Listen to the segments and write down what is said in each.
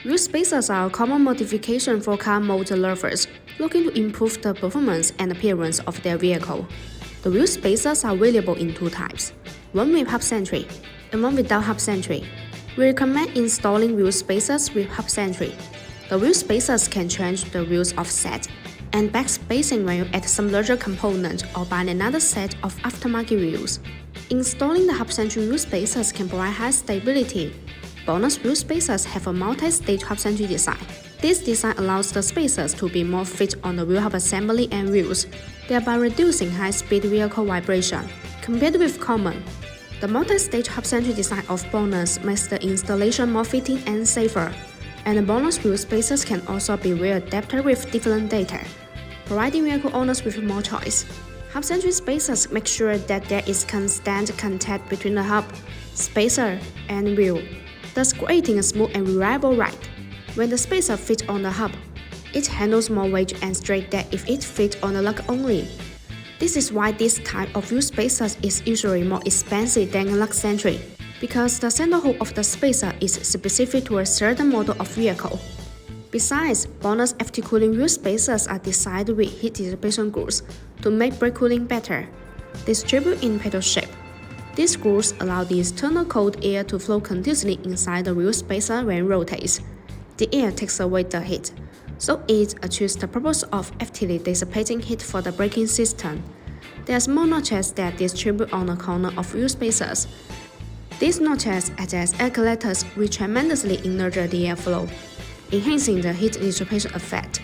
Wheel spacers are a common modification for car motor lovers looking to improve the performance and appearance of their vehicle. The wheel spacers are available in two types, one with Hub-Centric and one without Hub-Centric. We recommend installing wheel spacers with Hub-Centric. The wheel spacers can change the wheel's offset and back spacing when you add some larger component or buy another set of aftermarket wheels. Installing the Hub-Centric wheel spacers can provide high stability. BONOSS wheel spacers have a multi-stage Hub-Centric design. This design allows the spacers to be more fit on the wheel hub assembly and wheels, thereby reducing high-speed vehicle vibration. Compared with common, the multi-stage Hub-Centric design of BONOSS makes the installation more fitting and safer. And the BONOSS wheel spacers can also be well-adapted with different data, providing vehicle owners with more choice. Hub-Centric spacers make sure that there is constant contact between the hub, spacer, and wheel, thus creating a smooth and reliable ride. When the spacer fits on the hub, it handles more weight and straight than if it fits on the lug only. This is why this type of wheel spacers is usually more expensive than a lug-centric, because the center hole of the spacer is specific to a certain model of vehicle. Besides, BONOSS FT cooling wheel spacers are designed with heat dissipation grooves to make brake cooling better. Distributed in petal shape, these grooves allow the external cold air to flow continuously inside the wheel spacer when it rotates. The air takes away the heat, so it achieves the purpose of actively dissipating heat for the braking system. There are small notches that distribute on the corner of wheel spacers. These notches act as air collectors which tremendously nurture the airflow, enhancing the heat dissipation effect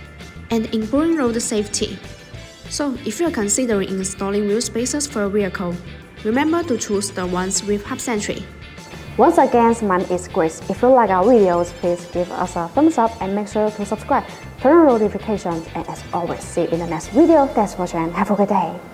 and improving road safety. So, if you are considering installing wheel spacers for a vehicle, remember to choose the ones with Hub-Centric. Once again, my name is Grace. If you like our videos, please give us a thumbs up and make sure to subscribe, turn on notifications, and as always, see you in the next video. Thanks for watching and have a good day.